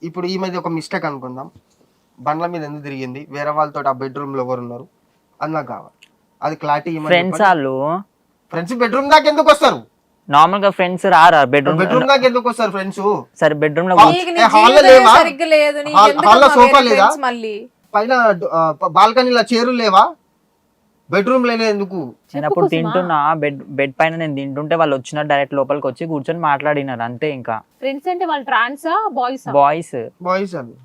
ఇప్పుడు ఈమెది ఒక మిస్టేక్ అనుకుందాం. బండ్ల మీద ఎందుకు తిరిగింది, వేరే వాళ్ళతో ఆ బెడ్రూమ్ లో ఎవరు ఉన్నారు అది నాకు కావాలి. అది క్లారిటీ ఫ్రెండ్స్ వాళ్ళు ఫ్రెండ్స్ బెడ్రూమ్ దాకా ఎందుకు వస్తారు? నార్మల్ గా ఫ్రెండ్స్ రారా బెడ్రూమ్ దాకా ఎందుకు వస్తారు ఫ్రెండ్స్? సరే బెడ్రూమ్ లో హాల్లో సోఫా లేదా, పైన బాల్కనీలో చైర్లు లేవా, బెడ్రూమ్ లేనే ఎందుకు? నేను అప్పుడు తింటున్నా బెడ్ పైన నేను తింటుంటే వాళ్ళు వచ్చిన డైరెక్ట్ లోపలికి వచ్చి కూర్చొని మాట్లాడినారు అంతే. ఇంకా ఫ్రెండ్స్ అంటే వాళ్ళు ట్రాన్సా బాయ్స్? బాయ్స్ వాళ్ళు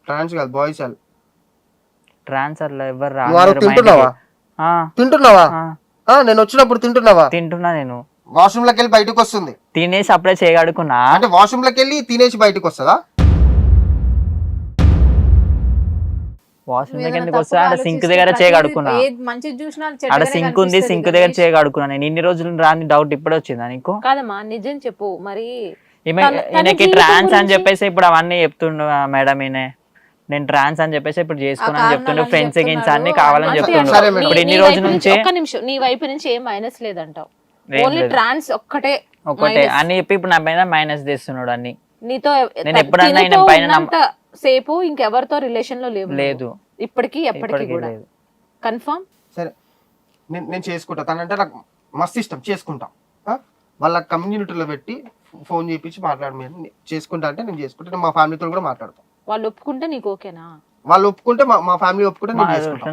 ట్రాన్స్ కాదు, బాయ్స్ వాళ్ళు. ట్రాన్స్ అట్లా ఎవరు తింటున్నావా? నేను వచ్చినప్పుడు తింటున్నా. నేను వాష్రూమ్ లోకి వెళ్ళి బయటకు వస్తుంది, తినేసి అప్పుడే చేయగడుకున్నా. అంటే వాష్రూమ్ లోకి వెళ్ళి తినేసి బయటకు వస్తుందా? వాష్రూమ్ దగ్గరికి వస్తే ఆడ సింక్ దగ్గర చేయగడుకున్నా. ఆడ సింక్ ఉంది, సింక్ దగ్గర చేయగడుకున్నా. నేను ఇన్ని రోజులు రాని డౌట్ ఇప్పుడే వచ్చిందా నీకు? కాదమ్మా నిజం చెప్పు మరి. ఈయనకి ట్రాన్స్ అని చెప్పేసి ఇప్పుడు అవన్నీ చెప్తుండు మేడం. ఈయన నేను ట్రాన్స్ అని చెప్పేసి ఇప్పుడు చేసుకున్నా చెప్తుండు. ఫ్రెండ్స్ గిన్స్ అన్ని కావాలని చెప్తుండు. ఇప్పుడు ఇన్ని రోజుల నుంచి ఒక్క నిమిషం, నీ వైపు నుంచి ఏం మైనస్ లేదంటావు, ఓన్లీ ట్రాన్స్ ఒక్కటే అని చెప్పి ఇప్పుడు నా పైన మైనస్ చేస్తున్నాడు అన్ని. నీతో నేను ఎప్పుడన్నా పైన సేపు ఇంకెవరితో రిలేషన్ లో లేదు ఇప్పటికి ఎప్పటికీ కూడా కన్ఫర్మ్. సరే నేను చేసుకుంటా, తనంటే నాకు మస్తు ఇష్టం, చేసుకుంటా. వాళ్ళ కమ్యూనిటీలో పెట్టి ఫోన్ చేయించి మాట్లాడమని చేసుకుంటా అంటే నేను చేసుకుంటా. మా ఫ్యామిలీతో కూడా మాట్లాడతాను. వాళ్ళు ఒప్పుకుంటే నీకు ఓకేనా? వాళ్ళు ఒప్పుకుంటే మా ఫ్యామిలీ ఒప్పుకుంటే నేను చేసుకుంటా.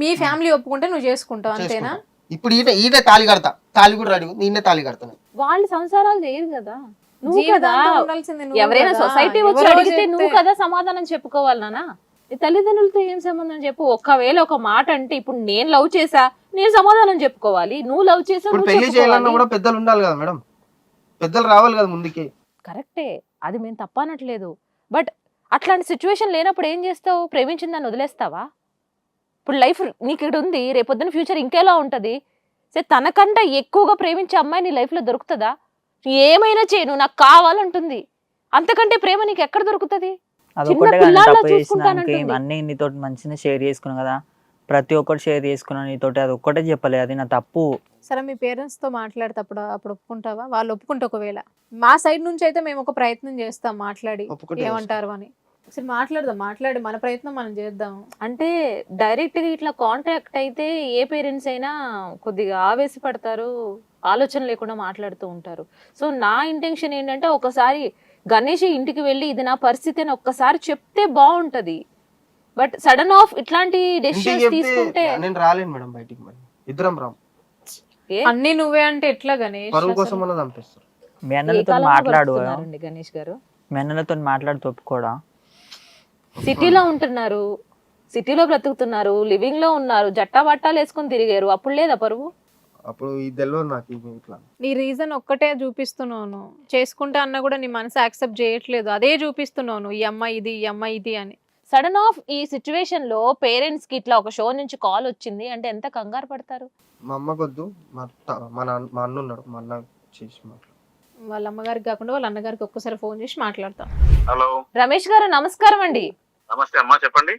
మీ ఫ్యామిలీ ఒప్పుకుంటే నువ్వు చేసుకుంటావు అంతేనా? ఇప్పుడు ఈయన తాళి కడతా, తాళి కూడా రెడీ, ఈయన తాళి కడతాను. వాళ్ళు సంసారాలు చేయరు కదా, నువ్వు కదా. ఎవరైనా సొసైటీ వచ్చి అడిగితే నువ్వు కదా సమాధానం చెప్పుకోవాలి నాన్న. నీ తల్లిదండ్రులతో ఏం సంబంధం చెప్పు. ఒకవేళ ఒక మాట అంటే ఇప్పుడు నేను లవ్ చేసా, నేను సమాధానం చెప్పుకోవాలి. నువ్వు లవ్ చేసా, పెళ్లి చేయాలన్నా కూడా పెద్దలు ఉండాలి కదా మేడం, పెద్దలు రావాలి కదా ముందుకి. కరెక్టే, అది మేము తప్పనట్లేదు. బట్ అట్లాంటి సిచ్యువేషన్ లేనప్పుడు ఏం చేస్తావు? ప్రేమించిన దాన్ని వదిలేస్తావా? ఇప్పుడు లైఫ్ నీకు ఇక్కడ ఉంది, రేపొద్దున ఫ్యూచర్ ఇంకేలా ఉంటది. సరే తనకంటే ఎక్కువగా ప్రేమించే అమ్మాయి నీ లైఫ్ లో దొరుకుతుందా? ఏమైనా చేయను నాకు కావాలంటుంది, అంతకంటే ప్రేమ నీకు ఎక్కడ దొరుకుతుంది? అన్ని నీతో మంచిగా షేర్ చేసుకున్నాను కదా, ప్రతి ఒక్కటి షేర్ చేసుకున్నాను నీతోటి, అది ఒక్కటే చెప్పలేదు, అది నా తప్పు. సరే మీ పేరెంట్స్ తో మాట్లాడేటప్పుడు అప్పుడు ఒప్పుకుంటావా? వాళ్ళు ఒప్పుకుంటే ఒకవేళ మా సైడ్ నుంచి అయితే మేము ఒక ప్రయత్నం చేస్తాం మాట్లాడి ఏమంటారు అని. సరే మాట్లాడి మన ప్రయత్నం మనం చేద్దాం. అంటే డైరెక్ట్ గా ఇట్లా కాంటాక్ట్ అయితే ఏ పేరెంట్స్ అయినా కొద్దిగా ఆవేశపడతారు, ఆలోచన లేకుండా మాట్లాడుతూ ఉంటారు. సో నా ఇంటెన్షన్ ఏంటంటే ఒకసారి గణేష్ ఇంటికి వెళ్ళి ఇది నా పరిస్థితి అని ఒక్కసారి చెప్తే బాగుంటది. బట్ సడన్ ఆఫ్ ఇట్లాంటి డెసిషన్స్ తీసుకుంటే నేను రాలేను మేడం బయటికి, మరి ఇద్దరం రాం. అన్ని నువ్వే అంటే ఎట్లా గణేష్? పరువు కోసం అన్నది చంపేస్తారు. మీ అన్నలతో మాట్లాడు గణేష్ గారు, మీ అన్నలతో మాట్లాడి తప్పుకోడా? సిటీలో ఉంటున్నారు, సిటీలో బ్రతుకుతున్నారు, లివింగ్ లో ఉన్నారు, జట్టా బట్టాలు వేసుకొని తిరిగారు, అప్పుడు లేదా పరువు? అప్పుడు ఈ తెలియదు నాకు ఇట్లా. నీ రీజన్ ఒక్కటే చూపిస్తున్నావు, చేసుకుంటా అన్న కూడా నీ మనసు యాక్సెప్ట్ చేయట్లేదు, అదే చూపిస్తున్నావు ఈ అమ్మాయి ఇది, ఈ అమ్మాయి ఇది అని. సడన్ ఆఫ్ ఈ సిచ్యువేషన్ లో పేరెంట్స్ కి ఇట్లా ఒక షో నుంచి కాల్ వచ్చింది అంటే ఎంత కంగారు పడతారు? మా అమ్మకొద్దు, మా అన్న ఉన్నాడు, మా అన్న చేసి మాట్లాడు. వాళ్ళ అమ్మగారికి కాకుండా వాళ్ళ అన్నగారికి ఒక్కసారి ఫోన్ చేసి మాట్లాడతాం. హలో రమేష్ గారు, నమస్కారం అండి. నమస్తే అమ్మా, చెప్పండి.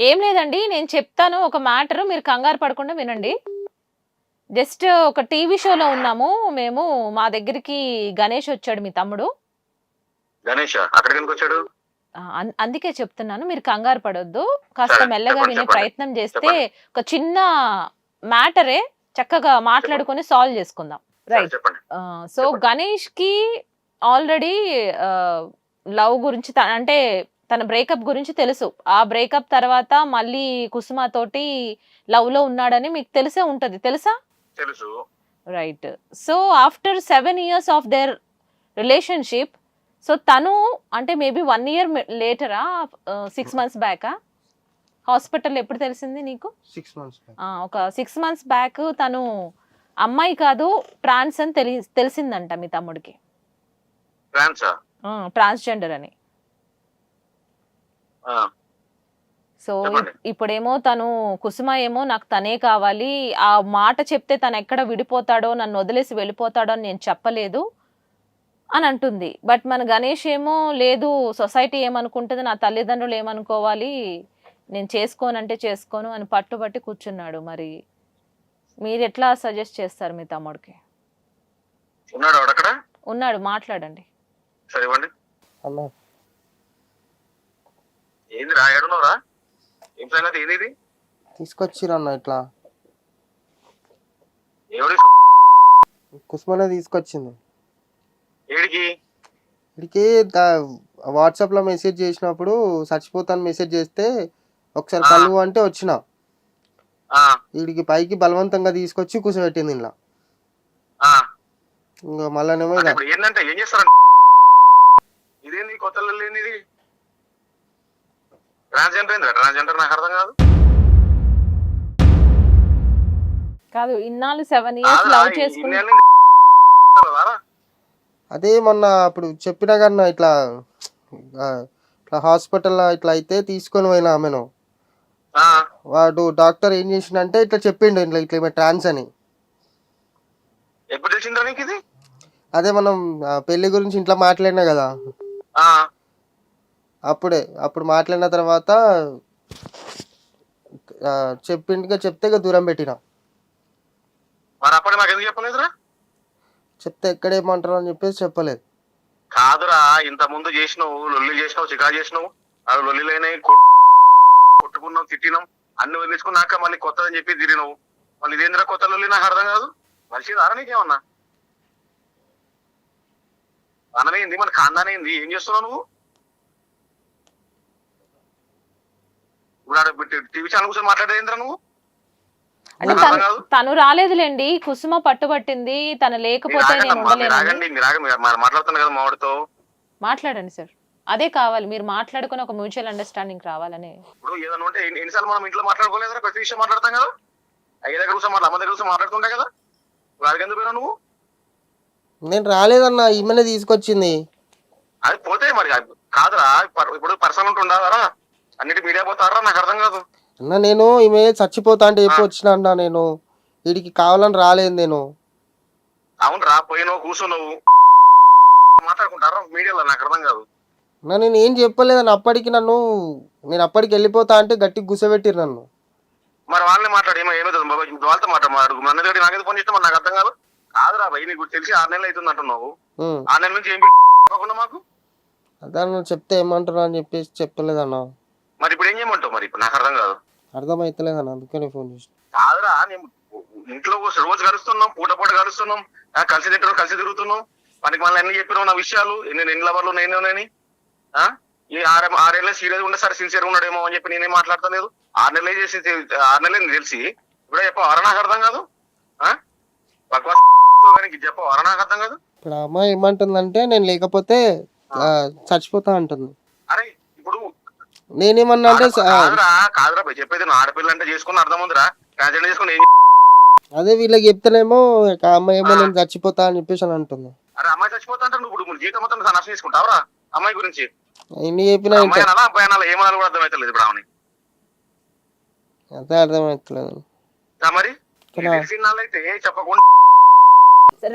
ఏం లేదండి, నేను చెప్తాను ఒక మ్యాటర్, మీరు కంగారు పడకుండా వినండి. జస్ట్ ఒక టీవీ షోలో ఉన్నాము మేము, మా దగ్గరికి గణేష్ వచ్చాడు, మీ తమ్ముడు గణేష్. అక్కడికి వచ్చాడు? అందుకే చెప్తున్నాను, మీరు కంగారు పడొద్దు, కాస్త మెల్లగా వినే ప్రయత్నం చేస్తే ఒక చిన్న మ్యాటరే చక్కగా మాట్లాడుకొని సాల్వ్ చేసుకుందాం. రైట్. సో గణేష్ కి ఆల్రెడీ లవ్ గురించి అంటే తన బ్రేకప్ గురించి తెలుసు. ఆ బ్రేకప్ తర్వాత మళ్ళీ కుసుమ తోటి లవ్ లో ఉన్నాడని మీకు తెలిసే ఉంటది, తెలుసా? తెలుసు. Right. So after 7 years of their relationship, so తను అంటే మేబీ 1 year లేటరా 6 months బ్యాకా? హాస్పిటల్ ఎప్పుడు తెలిసింది నీకు? 6 months బ్యాక్. ఒక 6 months బ్యాక్ తను అమ్మాయి కాదు ట్రాన్స్ అని తెలిసిందంట మీ తమ్ముడికి. ట్రాన్స్జెండర్ అని. సో ఇప్పుడేమో తను కుసుమ ఏమో నాకు తనే కావాలి, ఆ మాట చెప్తే తను ఎక్కడ విడిపోతాడో, నన్ను వదిలేసి వెళ్ళిపోతాడో అని నేను చెప్పలేదు అని అంటుంది. బట్ మన గణేష్ ఏమో లేదు, సొసైటీ ఏమనుకుంటుంది, నా తల్లిదండ్రులు ఏమనుకోవాలి, నేను చేసుకోనంటే చేసుకోను అని పట్టుబట్టి కూర్చున్నాడు. మరి మీరు ఎట్లా సజెస్ట్ చేస్తారు మీ తమ్ముడికి? ఉన్నాడు, ఉన్నాడు, మాట్లాడండి. సరే ఇవ్వండి. అన్న ఏంది రా, ఏడున్నావురా? ఏం సంగతి, ఏది ఇది? తీసుకొచ్చిరన్న ఇట్లా ఎవరి కుస్మనే తీసుకొచ్చింది. ఏడికి? వీడికి వాట్సాప్లో మెసేజ్ చేసినప్పుడు చచ్చిపోతాను మెసేజ్ చేస్తే ఒకసారి కలువు అంటే వచ్చిన. ఆ, వీడికి పైకి బలవంతంగా తీసుకొచ్చి కూర్చోబెట్టింది ఇలా. ఆ. ఇంకా మళ్ళానేమో అంటే ఇక ఇప్పుడు ఏంటంటే ఏం చేస్తారంటే, ఇదేంది కొత్త లేని ఇది? ట్రాన్స్జెండర్ ఏంద్రా? ట్రాన్స్జెండర్ నాకు అర్థం కాదు. కాదు, ఇన్నాళ్ళు 7 years లవ్ చేసుకుని ఇన్నేళ్ళ నుంచి వారా? అదే మొన్న అప్పుడు చెప్పినా కన్నా ఇట్లా ఇట్లా హాస్పిటల్లో ఇట్లా అయితే తీసుకొని పోయినా ఆమెను. ఆ, వాడు డాక్టర్ ఏం చేసిండంటే ఇట్లా చెప్పిండు ఇట్లా ఇట్లా ట్రాన్స్ అని. ఎప్పుడు తెలిసిందిరా నీకు ఇది? అదే మనం పెళ్లి గురించి ఇంట్లో మాట్లాడినా కదా, ఆ, అప్పుడు మాట్లాడిన తర్వాత చెప్పిండుగా చెప్తే ఇక దూరం పెట్టిన. మరి అప్పటి నాకు ఎందుకు చెప్పలేదురా? చెప్తే ఎక్కడేమంటారు అని చెప్పేసి చెప్పలేదు. కాదురా, ఇంత ముందు చేసినావు, లొల్లి చేసినావు, చికా చేసినావు, అవి లొల్లిలైనా కొట్టుకున్నావు, తిట్టినాం, అన్ని వదిలేసుకున్నాక మళ్ళీ కొత్తదని చెప్పి తిరిగినావు. మళ్ళీ ఇదేంద్రా కొత్త లొల్లి? నాకు అర్థం కాదు. మనిషి దారా నీకేమన్నా అనమేంది, మన ఖాందానేంది? ఏం చేస్తున్నావు నువ్వు? ఇప్పుడు టీవీ ఛానల్ కూర్చొని మాట్లాడేంద్రా నువ్వు? అంటే తను రాలేదులేండి, కుసుమ పట్టుబట్టింది, తను లేకపోతే నేను ఉండలేను. మాట్లాడుతున్నా కదా మావాడితో. మాట్లాడండి సార్, అదే కావాలి, మీరు మాట్లాడుకుని ఒక మ్యూచువల్ అండర్స్టాండింగ్ రావాలని. ఇప్పుడు ఏదైనా ఉంటే ఎన్నిసార్లు మనం ఇంట్లో మాట్లాడుకోలేదురా? ప్రతి విషయం మాట్లాడతాం కదా, అయ్య దగ్గర కూర్చొని అమ్మ దగ్గర కూర్చొని మాట్లాడుతుంటాయి కదా. వాడికి ఎందుకు పోయినా నువ్వు? నేను రాలేదన్నా, ఈమెనే తీసుకొచ్చింది. అది పోతే మరి కాదురా, ఇప్పుడు పర్సనల్ ఉంటుండారా? అన్నిటి మీడియా పోతారా? నాకు అర్థం కాదు. అన్న నేను ఈమె చచ్చిపోతా అంటే ఎప్పుడు వచ్చినా అన్న, నేను వీడికి కావాలని రాలేదు నేను. అవును రా, పోయినావు, కూర్చున్నావు, మాట్లాడుకుంటారా మీడియాలో? నాకు అర్థం కాదు. అన్న నేను ఏం చెప్పలేదన్న, నేను అప్పటికి వెళ్ళిపోతా అంటే గట్టిగా గుసబెట్టిరు నన్ను. మరి వాళ్ళని మాట్లాడు, ఏమవుతుంది బాబా, వాళ్ళతో మాట్లాడు. మన దగ్గర నాకేది ఫోన్ చేస్తే నాకు అర్థం కాదు. కాదురా భయ్, నీకు తెలిసి 6 నెలలు అవుతుంది అంటున్నావు. 6 నెలల నుంచి ఏం కాకుండా మాకు అదే అన్న చెప్తే ఏమంటారు అని చెప్పేసి చెప్పలేదన్న. మరి ఇప్పుడు ఏం చేయమంటావు? మరి ఇప్పుడు నాకు అర్థం కాదు. అర్థమైతలేదన్న, అందుకనే ఫోన్ చేసిన. కాదురా, నేను ఇంట్లో రోజు కలుస్తున్నాం, పూట కలుస్తున్నాం, కలిసి తింటారు, కలిసి తిరుగుతున్నాం, మనకి మళ్ళీ అన్ని చెప్పినావు నా విషయాలు, ఎన్ని లవర్లు నేనేనని. ఈ 6 ఏళ్ళ సీరియస్ ఉండే సరే సిన్సియర్ ఉన్నాడేమో అని చెప్పి నేనేం మాట్లాడతలేదు. 6 నెలలే చేసి 6 నెలలు తెలిసి ఇప్పుడే చెప్పవరా? నాకు అర్థం కాదు. చెప్పవరా? నాకు అర్థం కాదు. ఇప్పుడు అమ్మాయి ఏమంటుందంటే నేను లేకపోతే చచ్చిపోతా అంటుంది. అరే ఇప్పుడు నేనేమన్నా అంటే కాదురా భయ్, చెప్పేది నువ్వు ఆడపిల్ల అంటే చేసుకుని అర్థం ఉందిరా. ట్రాన్స్జెండర్ చేసుకుని అదే వీళ్ళకి చెప్తేనేమో అమ్మాయి ఏమో నేను చచ్చిపోతా అని చెప్పేసి అని అంటుంది. అరే అమ్మాయి చచ్చిపోతా అంటే నువ్వు ఇప్పుడు జీవితం మొత్తం నష్టం చేసుకుంటావురా అమ్మాయి గురించి? ఎన్ని చెప్పినా అమ్మాయి అనాలా, అబ్బాయి అనాలా, ఏమన్నా కూడా అర్థమవుతలేదు ఇప్పుడు ఆమెని. అదే అర్థమవుతలేదు మరి తెలిసినాళ్ళైతే చెప్పకుండా.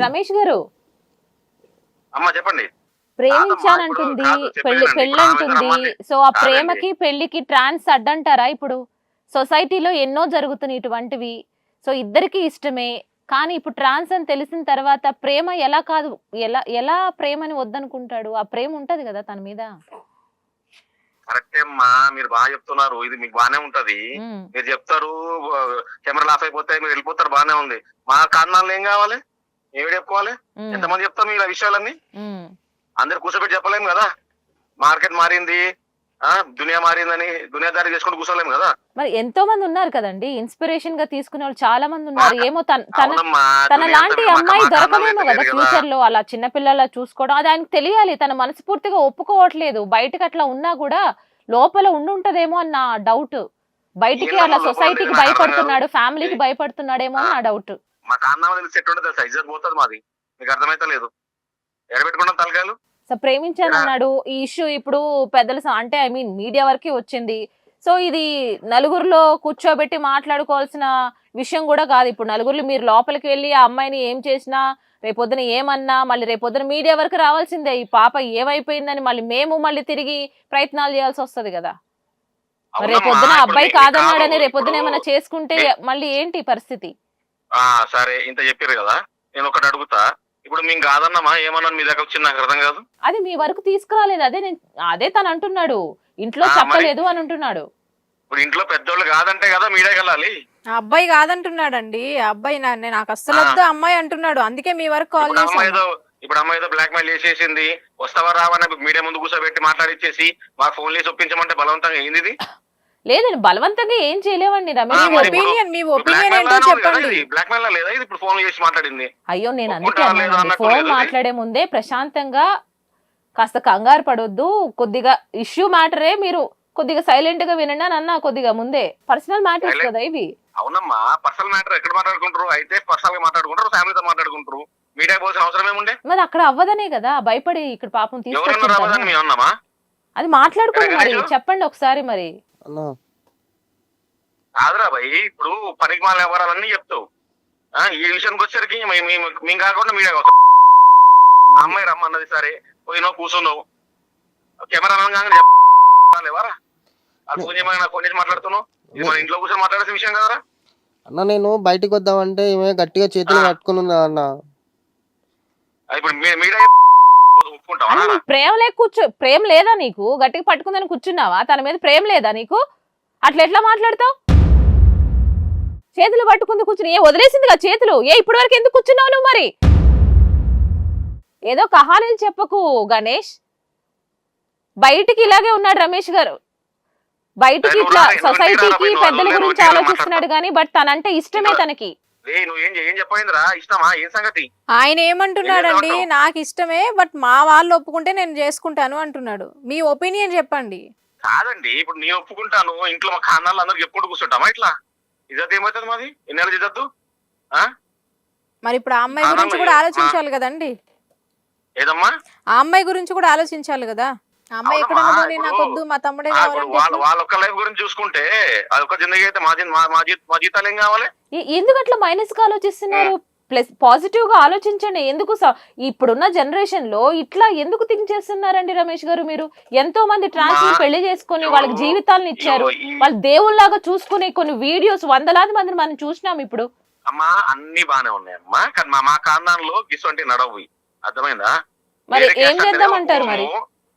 రమేష్ గారు, అమ్మ చెప్పండి. ప్రేమించానంటుంది, పెళ్ళంటుంది. సో ఆ ప్రేమకి పెళ్లికి ట్రాన్స్ అడ్డంటారా? ఇప్పుడు సొసైటీలో ఎన్నో జరుగుతున్నాయి ఇటువంటివి. సో ఇద్దరికి ఇష్టమే, కానీ ఇప్పుడు ట్రాన్స్ అని తెలిసిన తర్వాత ప్రేమ ఎలా కాదు, ఎలా ప్రేమని వద్దనుకుంటాడు? ఆ ప్రేమ ఉంటది కదా తన మీద. కరెక్టే అమ్మా, మీరు బాగా చెప్తున్నారు, ఇది మీకు బానే ఉంటది. మీరు చెప్తారు, కెమెరాలు ఆఫ్ అయిపోతాయి, మీరు వెళ్ళిపోతారు, బానే ఉంది. మా కారణాలు ఏం కావాలి? ఏమిటి చెప్పుకోవాలి? ఎంతమంది చెప్తాం ఇలా విషయాలన్నీ? అందరు కూర్చోబెట్టి చెప్పలేము కదా. మార్కెట్ మారింది, దునియా మారిందని దునియాదారి చేసుకుని కూర్చోలేము కదా. మరి ఎంతో మంది ఉన్నారు కదండి, ఇన్స్పిరేషన్ గా తీసుకునే వాళ్ళు చాలా మంది ఉన్నారు. ఏమో తన లాంటి అమ్మాయి దొరకలేమో కదా ఫ్యూచర్ లో. అలా చిన్నపిల్లల చూసుకోవడం అది ఆయనకు తెలియాలి. తన మనస్ఫూర్తిగా ఒప్పుకోవట్లేదు. బయటకు అట్లా ఉన్నా కూడా లోపల ఉండుంటదేమో అన్న డౌట్. బయటికి అలా సొసైటీకి భయపడుతున్నాడు, ఫ్యామిలీకి భయపడుతున్నాడేమో అని నా డౌట్. మా కారణం సెట్ ఉండదు, సైజ్ పోతుంది మాది. మీకు అర్థమైతే లేదు, ఎడబెట్టుకున్నాం తలకాయలు. సో ప్రేమించానన్నాడు. ఈ ఇష్యూ ఇప్పుడు పెద్దలు అంటే మీడియా వరకు వచ్చింది. సో ఇది నలుగురిలో కూర్చోబెట్టి మాట్లాడుకోవాల్సిన విషయం కూడా కాదు. ఇప్పుడు నలుగురిలో మీరు లోపలికి వెళ్ళి ఆ అమ్మాయిని ఏం చేసినా, రేపొద్దున ఏమన్నా, మళ్ళీ రేపొద్దున మీడియా వరకు రావాల్సిందే. ఈ పాప ఏమైపోయిందని మళ్ళీ తిరిగి ప్రయత్నాలు చేయాల్సి వస్తుంది కదా. రేపొద్దున అబ్బాయి కాదన్నాడని రేపొద్దున ఏమైనా చేసుకుంటే మళ్ళీ ఏంటి పరిస్థితి? సరే, ఇంత చెప్పారు కదా, నేను ఒకటి అడుగుతా. ఇప్పుడు మేము కాదన్నామా ఏమన్నా మీ దగ్గర వచ్చింది నాకు అర్థం కాదు. అది మీ వరకు తీసుకురాలేదు, అదే తను అంటున్నాడు, ఇంట్లో మరి? చెప్పలేదు అని అంటున్నాడు. ఇప్పుడు ఇంట్లో పెద్దోళ్ళు కాదంటే కదా మీడియాకి వెళ్ళాలి. ఆ అబ్బాయి కాదంటున్నాడండి, ఆ అబ్బాయి నాకు అస్సలు వద్దు అమ్మాయి అంటున్నాడు, అందుకే మీ వరకు కాల్ చేశాను. ఇప్పుడు అమ్మాయి ఏదో బ్లాక్ మెయిల్ చేసేసింది, వస్తావా రావని మీడియా ముందు కూర్చోబెట్టి మాట్లాడిచ్చేసి మాకు ఫోన్ చేసి ఒప్పించమంటే బలవంతంగా ఏంది ఇది? లేదండి, బలవంతంగా ఏం చేయలేవండి రమేష్. మీ ఒపీనియన్ ఏంటో చెప్పండి. బ్లాక్ మెయిల్ లేదా ఇది? ఇప్పుడు ఫోన్ చేసి మాట్లాడింది. అయ్యో నేను అందుకే అన్నాను, ఫోన్ మాట్లాడే ముందే ప్రశాంతంగా కాస్త కంగారు పడొద్దు, కొద్దిగా ఇష్యూ మ్యాటరే మీరు కొద్దిగా సైలెంట్ గా వినండి అని అన్నా, కొద్దిగా ముందే. పర్సనల్ మ్యాటర్స్ కదా ఇవి. అవునమ్మా, పర్సనల్ మ్యాటర్ ఎక్కడ మాట్లాడుకుంటారు? అయితే పర్సనల్ గా మాట్లాడుకుంటారు, ఫ్యామిలీతో మాట్లాడుకుంటారు, మీడియా పోసిన అవసరం ఏముండే? మరి అక్కడ అవ్వదనే కదా భయపడి ఇక్కడ పాపం ఎవరన్నా రావదని మేము అన్నామా? అది మాట్లాడుకోండి మరి, చెప్పండి ఒకసారి మరి. కాదురా భయ్, ఇప్పుడు పనికి మాల వ్యవహారాలన్నీ చెప్తావు, ఈ విషయానికి వచ్చేసరికి మేము కాకుండా మీడియా అమ్మాయి రమ్మన్నది, సరే పోయినావు కూర్చున్నావు, కెమెరా చెప్పలేవారా? అది ఫోన్ చేయమని నాకు ఫోన్ చేసి మాట్లాడుతున్నావు, ఇది మన ఇంట్లో కూర్చొని మాట్లాడాల్సిన విషయం కదరా అన్న. నేను బయటికి వద్దామంటే ఈమె గట్టిగా చేతులు పట్టుకుని ఉందా అన్న. ఇప్పుడు మీడియా ఒప్పుకుంటావా? ప్రేమ లేదా నీకు? గట్టిగా పట్టుకుందని కూర్చున్నావా? తన మీద ప్రేమ లేదా నీకు? అట్లా ఎట్లా మాట్లాడతావు? చేతులు పట్టుకుంది కూర్చుని, వదిలేసిందిగా చేతులు, ఇప్పటి వరకు ఎందుకు కూర్చున్నావు నువ్వు? మరి ఏదో కహానీలు చెప్పకు గణేష్. బయటికి ఇలాగే ఉన్నాడు రమేష్ గారు, బయటికి ఇట్లా సొసైటీకి పెద్దల గురించి ఆలోచిస్తున్నాడు గానీ బట్ తనంటే ఇష్టమే తనకి. ఆయన ఏమంటున్నాడండి, నాకు ఇష్టమే బట్ మా వాళ్ళు ఒప్పుకుంటే నేను చేసుకుంటాను అంటున్నాడు. మీ ఒపీనియన్ చెప్పండి. కాదండి, ఇప్పుడు నేను ఒప్పుకుంటాను, ఇంట్లో మా ఖానాలు అందరికి చెప్పుకుంటూ కూర్చుంటామా? ఇట్లా ఇజ్జత్ ఏమవుతుంది మాది? ఎన్నేళ్ళ ఇజ్జత్తు? మరి ఇప్పుడు ఆ అమ్మాయి గురించి కూడా ఆలోచించాలి కదండి. ఏదమ్మా? ఆ అమ్మాయి గురించి కూడా ఆలోచించాలి కదా. ఆ అమ్మాయి ఎక్కడ నాకు వద్దు, మా తమ్ముడే వాళ్ళ ఒక్క లైఫ్ గురించి చూసుకుంటే అది ఒక జిందగీ అయితే మా జీతాలు ఏం కావాలి? ఎందుకు అట్లా మైనస్ గా ఆలోచిస్తున్నారు? ప్లస్ పాజిటివ్ గా ఆలోచించండి. ఎందుకు ఇప్పుడున్న జనరేషన్ లో ఇట్లా ఎందుకు థింక్ చేస్తున్నారండి రమేష్ గారు? మీరు ఎంతో మంది ట్రాన్స్ పెళ్లి చేసుకుని వాళ్ళకి జీవితాలను ఇచ్చారు, వాళ్ళు దేవుళ్లాగా చూసుకునే కొన్ని వీడియోస్ వందలాది మందిని మనం చూసినాం. ఇప్పుడు అమ్మా అన్ని బానే ఉన్నాయమ్మా, కానీ మా కాందాన్లో గిసొంటి నడవు, అర్థమైందా? మరి ఏం చేద్దామంటారు? మరి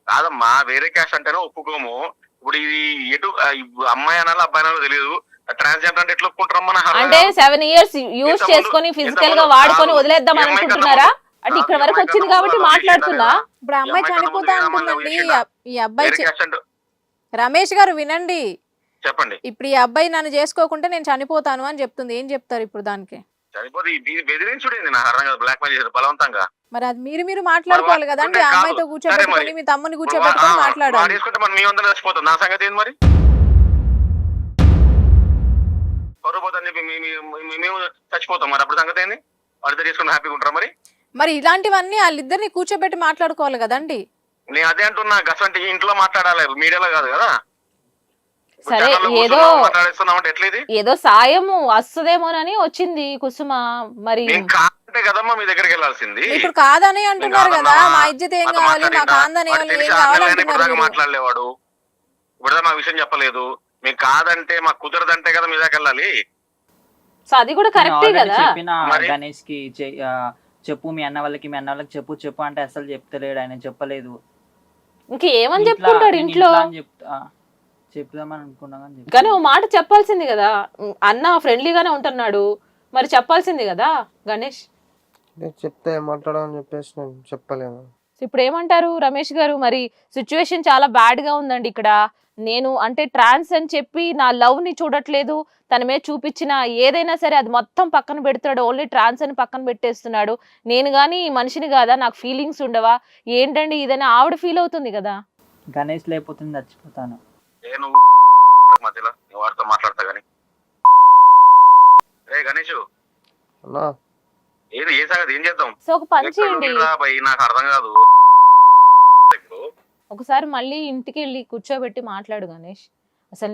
కాదమ్మా, వేరే క్యాస్ట్ అంటేనే ఒప్పుకోము. ఇప్పుడు ఇది ఎటు అమ్మాయి అనాలో అబ్బాయి అనాలో తెలియదు, ట్రాన్స్జెండర్ అంటే ఎట్లా ఒప్పుకుంటారమ్మా? అంటే 7 years యూజ్ చేసుకుని ఫిజికల్ గా వాడుకొని వదిలేద్దాం అనుకుంటున్నారా? అంటే ఇక్కడ వరకు వచ్చింది కాబట్టి మాట్లాడుతున్నా. ఇప్పుడు అమ్మాయి చనిపోతా అంటుందండి. ఈ అబ్బాయి రమేష్ గారు వినండి, చెప్పండి. ఇప్పుడు ఈ అబ్బాయి నన్ను చేసుకోకుంటే నేను చనిపోతాను అని చెప్తుంది. ఏం చెప్తారు ఇప్పుడు దానికి? చనిపోతే బెదిరించుడేంది? నాకు అర్థం కాదు. బ్లాక్ మెయిల్ చేశారు బలవంతంగా. మరి అది మీరు మాట్లాడుకోవాలి కదండి. ఆ అమ్మాయితో కూర్చోబెట్టుకొని మీ తమ్ముని కూర్చోబెట్టుకొని మాట్లాడాలి. మనం మీ వందలు చచ్చిపోతాం, నా సంగతి ఏంది మరి? పరుపోతాని చెప్పి మేము చచ్చిపోతాం, మరి అప్పుడు సంగతి ఏంది? వాళ్ళిద్దరు తీసుకుని హ్యాపీగా ఉంటారా మరి? మరి ఇలాంటివన్నీ వాళ్ళిద్దరిని కూర్చోబెట్టి మాట్లాడుకోవాలి కదండి. నేను అదే అంటున్నా, గసంటే ఇంట్లో మాట్లాడాలి, మీడియాలో కాదు కదా. సరే, ఏదో సాయం వస్తుందేమోనని వచ్చింది కుసుమ. మరి కదమ్మా మీ దగ్గరికి వెళ్ళాల్సింది. ఇప్పుడు కాదని అంటున్నారు కదా, మా ఇజ్జత్ ఏం కావాలి, మా కాందని మాట్లాడలేవాడు, ఇప్పుడు మా విషయం చెప్పలేదు. మీకు కాదంటే మాకు కుదరదంటే కదా మీ దగ్గర వెళ్ళాలి. సో అది కూడా కరెక్టే కదా. గణేష్ కి చెప్పు, మీ అన్న వాళ్ళకి చెప్పు అంటే అసలు చెప్తలేడు, ఆయన చెప్పలేదు. ఇంకేమని చెప్పుకుంటాడు ఇంట్లో? చెప్దామని అనుకున్నా కానీ ఓ మాట చెప్పాల్సింది కదా. అన్న ఫ్రెండ్లీగానే ఉంటున్నాడు, మరి చెప్పాల్సింది కదా గణేష్. చెప్తే మాట్లాడమని చెప్పేసి నేను చెప్పలేను. ఇప్పుడు ఏమంటారు రమేష్ గారు? మరి సిచ్యువేషన్ చాలా బ్యాడ్ గా ఉందండి ఇక్కడ. నేను అంటే ట్రాన్స్ అని చెప్పి నా లవ్ ని చూడట్లేదు, తన మీద చూపించిన ఏదైనా సరే అది మొత్తం పక్కన పెడుతున్నాడు, ఓన్లీ ట్రాన్స్ అని పక్కన పెట్టేస్తున్నాడు. నేను గాని మనిషిని కాదా, నాకు ఫీలింగ్స్ ఉండవా ఏంటండి? ఇదైనా ఆవిడ ఫీల్ అవుతుంది కదా. గణేష్ లేకపోతుంది చచ్చిపోతాను. మధ్యలో వాడితో మాట్లాడతా గానీ గణేష్ ఏది ఏ సంగతి ఏం చేద్దాం? సో ఒక పని చేయండి, నాకు అర్థం కాదు. ఒకసారి మళ్ళీ ఇంటికి వెళ్ళి కూర్చోబెట్టి మాట్లాడు గణేష్. అసలు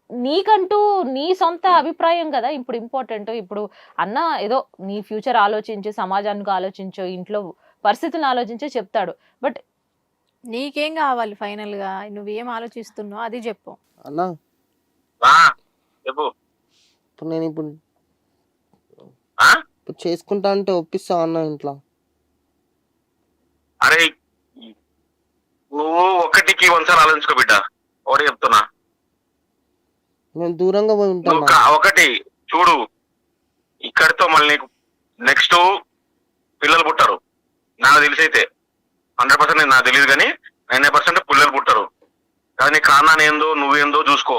నీకంటూ నీ సొంత అభిప్రాయం కదా ఇప్పుడు ఇంపార్టెంట్. ఇప్పుడు అన్న ఏదో నీ ఫ్యూచర్ ఆలోచించి, సమాజానికి ఆలోచించో, ఇంట్లో పరిస్థితులను ఆలోచించో చెప్తాడు. బట్ నీకేం కావాలి ఫైనల్ గా? నువ్వేం ఆలోచిస్తున్నావు అది చెప్పు అన్నా. చెప్పు. నేను ఇప్పుడు చేసుకుంటా అంటే ఒప్పిస్తావా అన్న ఇంట్లో? అరే నువ్వు ఒకటికి 100 సార్లు ఆలోచించుకో బిడ్డ, ఒకటి చెప్తున్నా. నేను దూరంగా పోయి నువ్వు ఉంటాను. ఒకటి చూడు, ఇక్కడితో మళ్ళీ నీకు నెక్స్ట్ పిల్లలు పుట్టారు. నాకు తెలిసి అయితే 100% నాకు తెలియదు కానీ 90% పిల్లలు పుట్టారు. కానీ నీ ఖాందాన్ ఏందో నువ్వేందో చూసుకో.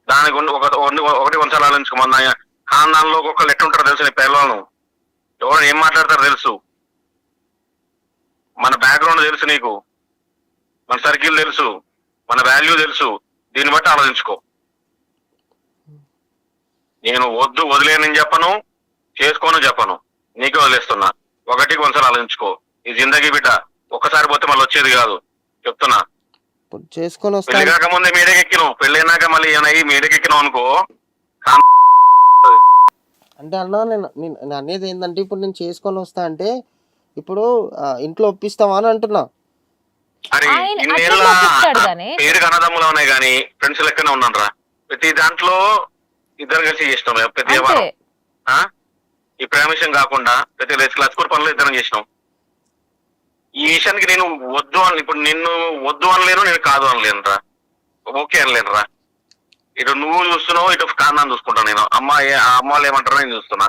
దాని గురించి ఒకటి 100 సార్లు ఆలోచించుకో. మన ఖాందాన్లో ఒక్కొక్కరు ఎట్లుంటారో తెలుసు, నీ పిల్లలను ఎవరు ఏం మాట్లాడతారో తెలుసు, మన బ్యాక్గ్రౌండ్ తెలుసు నీకు, మన సర్కిల్ తెలుసు, మన వాల్యూ తెలుసు. దీన్ని బట్టి ఆలోచించుకో. నేను వదిలేనని చెప్పను, చేసుకోను చెప్పను, నీకే వదిలేస్తున్నా. ఒకటికి 100 సార్లు ఆలోచించుకో. ఈ జిందగీ బిడ్డ ఒక్కసారి పోతే మళ్ళీ వచ్చేది కాదు, చెప్తున్నా. చేసుకొని పెళ్లి వస్తా కాకముందే మీడకెక్కినావు, పెళ్లి అయినాక మళ్ళీ ఏమయ్యి మీడకెక్కినావు అనుకో. అంటే అన్నా నేను అనేది ఏంటంటే ఇప్పుడు నేను చేసుకొని వస్తా అంటే ఇప్పుడు ఇంట్లో ఒప్పిస్తావా అని అంటున్నా. అరే ఆయన ఇన్నేళ్ళ అట్లా ఒప్పిస్తాడు గానీ. పేరుకి అన్నదమ్ములు ఉన్నాయి కానీ ఫ్రెండ్స్ లెక్కనే ఉన్నాను రా. ప్రతి దాంట్లో ఇద్దరు కలిసి చేసినాం, ప్రతి అంతే. వ్యవహారం. ఈ ప్రేమ విషయం కాకుండా ప్రతి లచ్కూరు పనులు ఇద్దరం చేసినాం. ఈ విషయానికి నేను ఇప్పుడు నిన్ను వద్దు అనలేను, నేను కాదు అనలేను రా, ఓకే అనలేను రా. ఇటు నువ్వు చూస్తున్నావు, ఇటు కాందాన్ని చూసుకుంటాను నేను. అమ్మ వాళ్ళు ఏమంటారో నేను చూస్తున్నా.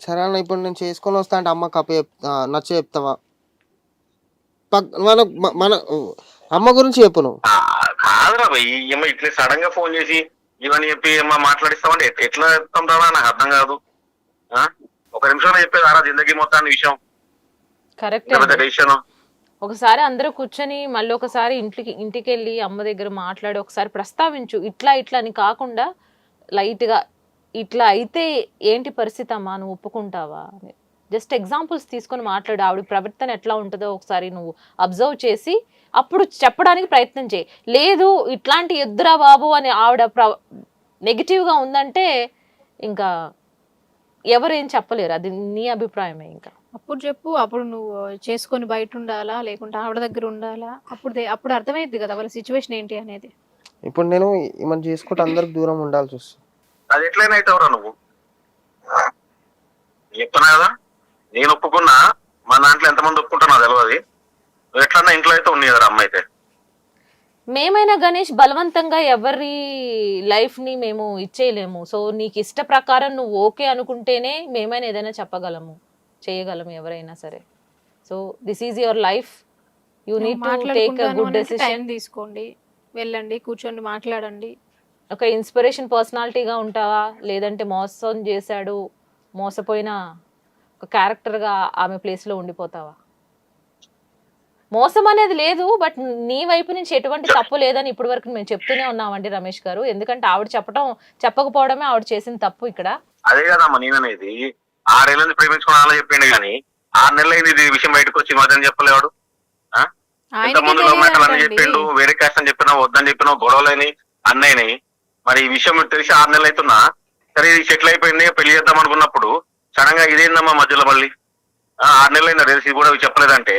సరే అన్న, ఇప్పుడు నేను చేసుకొని వస్తా అంటే అమ్మ నచ్చ చెప్తావా? మన అమ్మ గురించి చెప్పు నువ్వు. కాదురా భయ్, ఏమో ఇట్లా సడన్ గా ఫోన్ చేసి ఇవన్నీ చెప్పి ఏమో మాట్లాడిస్తామంటే ఎట్లా చెప్తాం రా, నాకు అర్థం కాదు. ఒక నిమిషంలో చెప్పేది ఆరా జిందగీ మొత్తాన్ని విషయం. కరెక్ట్. ఒకసారి అందరూ కూర్చొని మళ్ళీ ఒకసారి ఇంటికి వెళ్ళి అమ్మ దగ్గర మాట్లాడి ఒకసారి ప్రస్తావించు. ఇట్లా అని కాకుండా లైట్ గా ఇట్లా అయితే ఏంటి పరిస్థితి అమ్మా, నువ్వు ఒప్పుకుంటావా? జస్ట్ ఎగ్జాంపుల్స్ తీసుకొని మాట్లాడు. ఆవిడ ప్రవర్తన ఎట్లా ఉంటుందో ఒకసారి నువ్వు అబ్జర్వ్ చేసి అప్పుడు చెప్పడానికి ప్రయత్నం చేయి. లేదు ఇట్లాంటి ఎద్దురా బాబు అని ఆవిడ నెగిటివ్గా ఉందంటే ఇంకా ఎవరేం చెప్పలేరు, అది నీ అభిప్రాయమే. ఇంకా అప్పుడు చెప్పు, అప్పుడు నువ్వు చేసుకొని బయట ఉండాలా లేకుంటే ఆవిడ దగ్గర ఉండాలా, అప్పుడు అర్థమైద్ది కదా వాళ్ళ సిచ్యువేషన్ ఏంటి అనేది. ఇప్పుడు నేను ఏమన్నా చేసుకుంటే అందరికి దూరం ఉండాల్సి వస్తుంది. అది ఎట్లయినా అవుతావురా నువ్వు, చెప్తున్నా కదా. నేను ఒప్పుకున్నా, మా దాంట్లో ఎంతమంది ఒప్పుకుంటున్నా తెలియదు. నువ్వు ఎట్లన్నా ఇంట్లో అయితే ఉంది కదా అమ్మ అయితే. మేమైనా గణేష్ బలవంతంగా ఎవరి లైఫ్ ని మేము ఇచ్చేయలేము. సో నీకు ఇష్ట ప్రకారం నువ్వు ఓకే అనుకుంటేనే మేమైనా ఏదైనా చెప్పగలము, చేయగలము ఎవరైనా సరే. So this is your life, you need to take a good decision. Time తీసుకోండి, వెళ్ళండి, కూర్చోండి, మాట్లాడండి. ఒక ఇన్స్పిరేషన్ పర్సనాలిటీగా ఉంటావా, లేదంటే మోసం చేశాడు మోసపోయిన ఒక క్యారెక్టర్గా ఆమె ప్లేస్లో ఉండిపోతావా? మోసం అనేది లేదు, బట్ నీ వైపు నుంచి ఎటువంటి తప్పు లేదని ఇప్పటి వరకు మేము చెప్తూనే ఉన్నామండి రమేష్ గారు. ఎందుకంటే ఆవిడ చెప్పకపోవడమే ఆవిడ చేసిన తప్పు ఇక్కడ. అదే కదమ్మా నేననేది. 6 ఏళ్ళ నుంచి ప్రేమించుకోవాలని చెప్పిండు కానీ 6 నెలలు అయింది ఇది విషయం బయటకు వచ్చి మధ్యని చెప్పలేవాడు. ఇంత ముందు లవ్ మ్యాటర్ అని చెప్పిండు, వేరే క్యాస్ట్ అని చెప్పినా, వద్దని చెప్పినా, గొడవలని అన్నయ్యని. మరి ఈ విషయం తెలిసి 6 నెలలు అవుతున్నా సరే ఇది సెటిల్ అయిపోయింది, పెళ్లి చేద్దాం అనుకున్నప్పుడు సడన్ గా ఇదేందమ్మా మధ్యలో మళ్ళీ 6 నెలలు అయినా తెలిసి కూడా చెప్పలేదంటే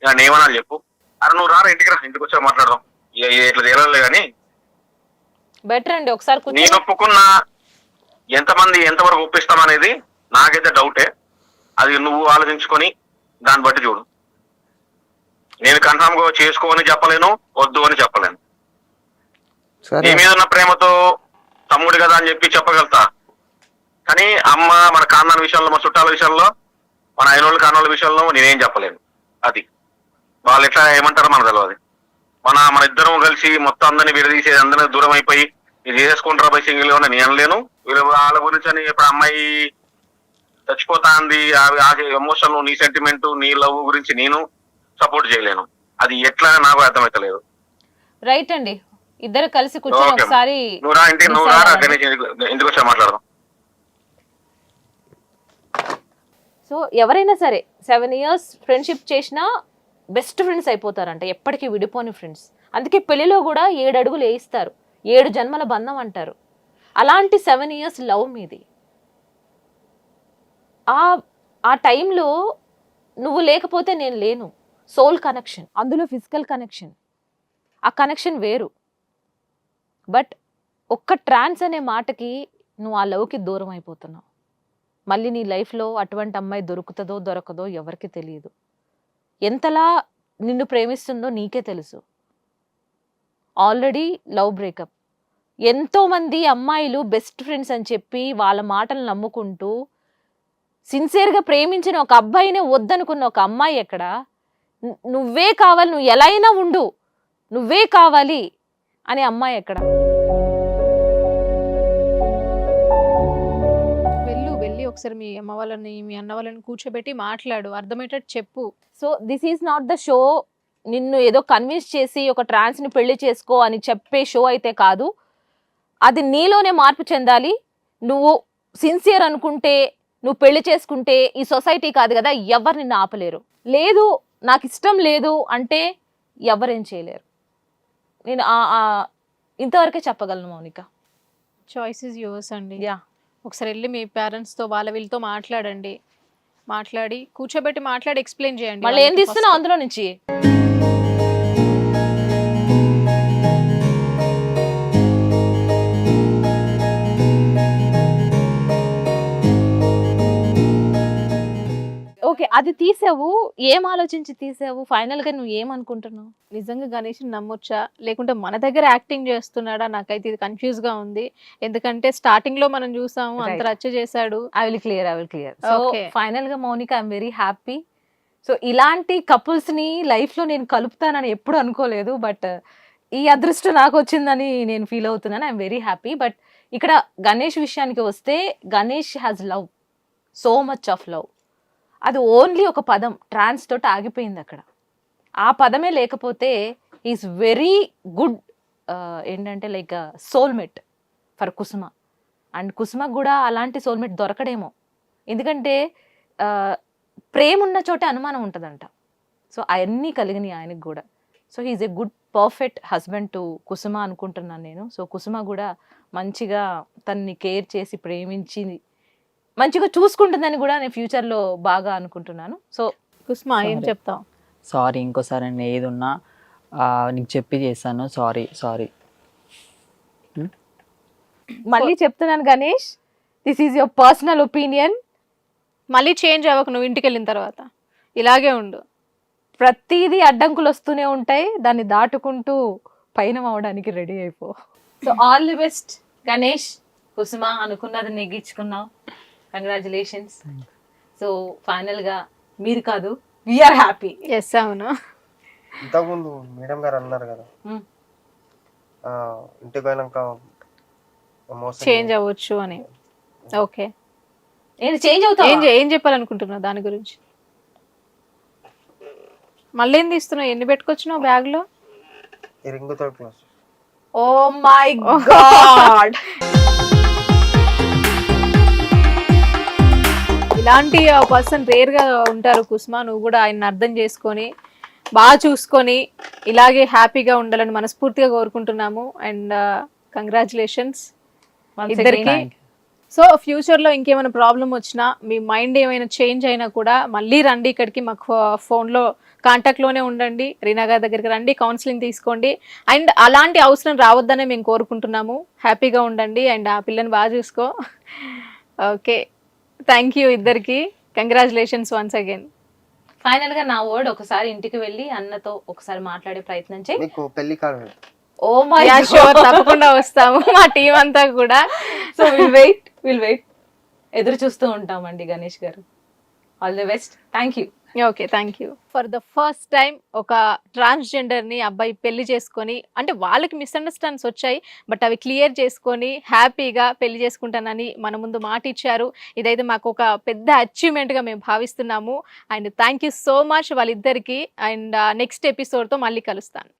నేనేమన్నా చెప్పు. అరే నువ్వు రారా ఇంటికి రా, ఇంటికి వచ్చా మాట్లాడదాం, ఇట్లా తేలలే కానీ. బెటర్ అండి ఒకసారి నేను ఒప్పుకున్నా, ఎంతవరకు ఒప్పిస్తాం అనేది నాకైతే డౌటే. అది నువ్వు ఆలోచించుకొని దాన్ని బట్టి చూడు. నేను కన్ఫర్మ్ గా చేసుకోని చెప్పలేను, వద్దు అని చెప్పలేను. నీ మీద ఉన్న ప్రేమతో తమ్ముడు కదా అని చెప్పి చెప్పగలుగుతా. కానీ అమ్మ మన కాన్నాల విషయంలో, మన చుట్టాల విషయంలో, మన అయినోళ్ళ కాన్నోళ్ళ విషయంలో నేనేం చెప్పలేను. అది వాళ్ళు ఎట్లా ఏమంటారో మనకు తెలియదు. మన ఇద్దరం కలిసి మొత్తం అందరినీ విడదీసి అందరినీ దూరం అయిపోయి ఇది చేసుకుంటారా బై సింగిల్ గా నేను అనలేను. వాళ్ళ గురించి అని ఇప్పుడు అమ్మాయి చచ్చిపోతా అంది, ఆ ఎమోషన్, నీ సెంటిమెంట్, నీ లవ్ గురించి నేను సపోర్ట్ చేయలేను. అది ఎట్లా నాకు అర్థమైతలేదు. రైట్ అండి, ఇద్దరు కలిసి కూర్చొని ఒకసారి నువ్వు రా ఇంటికి, నువ్వు రా గణేష్ ఇంటికి వచ్చా మాట్లాడదాం. సో ఎవరైనా సరే 7 years ఫ్రెండ్షిప్ చేసినా బెస్ట్ ఫ్రెండ్స్ అయిపోతారంట, ఎప్పటికీ విడిపోని ఫ్రెండ్స్. అందుకే పెళ్లిలో కూడా 7 అడుగులు వేయిస్తారు, 7 జన్మల బంధం అంటారు. అలాంటి 7 years లవ్ మీది. ఆ టైంలో నువ్వు లేకపోతే నేను లేను. సోల్ కనెక్షన్, అందులో ఫిజికల్ కనెక్షన్, ఆ కనెక్షన్ వేరు. బట్ ఒక్క ట్రాన్స్ అనే మాటకి నువ్వు ఆ లవ్కి దూరం అయిపోతున్నావు. మళ్ళీ నీ లైఫ్లో అటువంటి అమ్మాయి దొరుకుతుందో దొరకదో ఎవరికి తెలియదు. ఎంతలా నిన్ను ప్రేమిస్తుందో నీకే తెలుసు. Already love breakup. ఎంతోమంది అమ్మాయిలు బెస్ట్ ఫ్రెండ్స్ అని చెప్పి వాళ్ళ మాటలు నమ్ముకుంటూ సిన్సియర్గా ప్రేమించిన ఒక అబ్బాయినే వద్దనుకున్న ఒక అమ్మాయి ఎక్కడ? నువ్వే కావాలి, నువ్వు ఎలా అయినా ఉండు, నువ్వే కావాలి అనే అమ్మాయి ఎక్కడ? వెళ్ళి ఒకసారి మీ అమ్మ వాళ్ళని మీ అన్న వాళ్ళని కూర్చోబెట్టి మాట్లాడు, అర్థమయ్యేటట్టు చెప్పు. So this is not the show. నిన్ను ఏదో కన్విన్స్ చేసి ఒక ట్రాన్స్ని పెళ్లి చేసుకో అని చెప్పే షో అయితే కాదు. అది నీలోనే మార్పు చెందాలి. నువ్వు సిన్సియర్ అనుకుంటే, నువ్వు పెళ్లి చేసుకుంటే ఈ సొసైటీ కాదు కదా, ఎవరు నిన్ను ఆపలేరు. లేదు నాకు ఇష్టం లేదు అంటే ఎవరేం చేయలేరు. నేను ఇంతవరకే చెప్పగలను మౌనిక. చాయిస్ ఇస్ యువర్స్ అండి. యా, ఒకసారి వెళ్ళి మీ పేరెంట్స్తో వీళ్ళతో మాట్లాడండి. మాట్లాడి కూర్చోబెట్టి మాట్లాడి ఎక్స్ప్లెయిన్ చేయండి. మళ్ళీ ఏం తీస్తున్నావు అందులో నుంచి? ఓకే, అది తీసావు. ఏం ఆలోచించి తీసావు? ఫైనల్ గా నువ్వు ఏమనుకుంటున్నావు? నిజంగా గణేష్ నమ్మొచ్చా, లేకుంటే మన దగ్గర యాక్టింగ్ చేస్తున్నాడా? నాకైతే ఇది కన్ఫ్యూజ్ గా ఉంది. ఎందుకంటే స్టార్టింగ్ లో మనం చూసాము అంత రచ్చ చేశాడు. I will clear. So Okay. Final గా Mounika I'm very happy. So ఇలాంటి కపుల్స్ ని లైఫ్ లో నేను కలుపుతానని ఎప్పుడు అనుకోలేదు. బట్ ఈ అదృష్టం నాకు వచ్చిందని నేను ఫీల్ అవుతున్నాను. I'm very happy. బట్ ఇక్కడ గణేష్ విషయానికి వస్తే, Ganesh has love, so much of love. అది ఓన్లీ ఒక పదం, ట్రాన్స్ తోటి ఆగిపోయింది అక్కడ. ఆ పదమే లేకపోతే ఈజ్ వెరీ గుడ్, ఏంటంటే like soulmate for Kusuma. And కుసుమకు కూడా అలాంటి సోల్మేట్ దొరకడేమో. ఎందుకంటే ప్రేమ ఉన్న చోటే అనుమానం ఉంటుందంట. సో అవన్నీ కలిగినాయి ఆయనకు కూడా. So he's a good perfect husband to Kusuma అనుకుంటున్నాను నేను. సో కుసుమ కూడా మంచిగా తనని కేర్ చేసి ప్రేమించి మంచిగా చూసుకుంటుందని కూడా నేను ఫ్యూచర్లో బాగా అనుకుంటున్నాను. సో కుస్మా ఏం Sorry. చెప్తావు? సారీ, ఇంకోసారి నేను ఏది ఉన్నా నీకు చెప్పి చేస్తాను. సారీ. మళ్ళీ చెప్తున్నాను Ganesh, this is your personal opinion. మళ్ళీ చేంజ్ అవ్వకు, నువ్వు ఇంటికి వెళ్ళిన తర్వాత ఇలాగే ఉండు. ప్రతిదీ అడ్డంకులు వస్తూనే ఉంటాయి, దాన్ని దాటుకుంటూ పైన అవడానికి రెడీ అయిపో. So all the best Ganesh. Kusuma అనుకున్నది నెగ్గించుకున్నావు, కంగ్రాచులేషన్స్. సో ఫైనల్ గా మీరు కాదు, వీఆర్ హ్యాపీ. ఎస్, అవును. ఇంతకుముందు మేడం గారు అన్నారు కదా, ఇంటికి పోయినాక చేంజ్ అవ్వచ్చు అని. ఓకే, నేను చేంజ్ అవుతా. ఏం చెప్పాలనుకుంటున్నావు దాని గురించి? మళ్ళీ ఏం తీస్తున్నావు? ఎన్ని పెట్టుకొచ్చినావు బ్యాగ్ లో? Ring third class. Oh my god. ఇలాంటి పర్సన్ రేర్ గా ఉంటారు కుస్మా. నువ్వు కూడా ఆయన అర్థం చేసుకొని బాగా చూసుకొని ఇలాగే హ్యాపీగా ఉండాలని మనస్ఫూర్తిగా కోరుకుంటున్నాము. అండ్ కంగ్రాచులేషన్స్ ఇద్దరికి. సో ఫ్యూచర్లో ఇంకేమైనా ప్రాబ్లం వచ్చినా, మీ మైండ్ ఏమైనా చేంజ్ అయినా కూడా మళ్ళీ రండి ఇక్కడికి, మాకు ఫోన్లో కాంటాక్ట్లోనే ఉండండి. రీనా గారి దగ్గరికి రండి, కౌన్సిలింగ్ తీసుకోండి. అండ్ అలాంటి అవసరం రావద్దనే మేము కోరుకుంటున్నాము. హ్యాపీగా ఉండండి అండ్ ఆ పిల్లని బాగా చూసుకో. ఓకే, థ్యాంక్ యూ ఇద్దరికి. Congratulations once again. ఫైనల్ గా నా వర్డ్, ఒకసారి ఇంటికి వెళ్ళి అన్నతో ఒకసారి మాట్లాడే ప్రయత్నం చేయి. మీకు పెళ్లి కార్డు. ఓ మై షూర్, తప్పకుండా వస్తాము మా టీం అంతా కూడా. సో విల్ వెయిట్, ఎదురు చూస్తూ ఉంటామండి గణేష్ గారు. All the best. Thank you. Okay, thank you. For the first time ఒక ట్రాన్స్జెండర్ ని అబ్బాయి పెళ్లి చేసుకొని, అంటే వాళ్ళకి మిస్అండర్స్టాండ్స్ వచ్చాయి, బట్ అవి క్లియర్ చేసుకొని హ్యాపీగా పెళ్లి చేసుకుంటానని మన ముందు మాట ఇచ్చారు. ఇదైతే మాకు ఒక పెద్ద అచీవ్మెంట్ గా మేము భావిస్తున్నాము. And thank you so much వాళ్ళిద్దరికి. అండ్ నెక్స్ట్ ఎపిసోడ్ తో మళ్ళీ కలుస్తాను.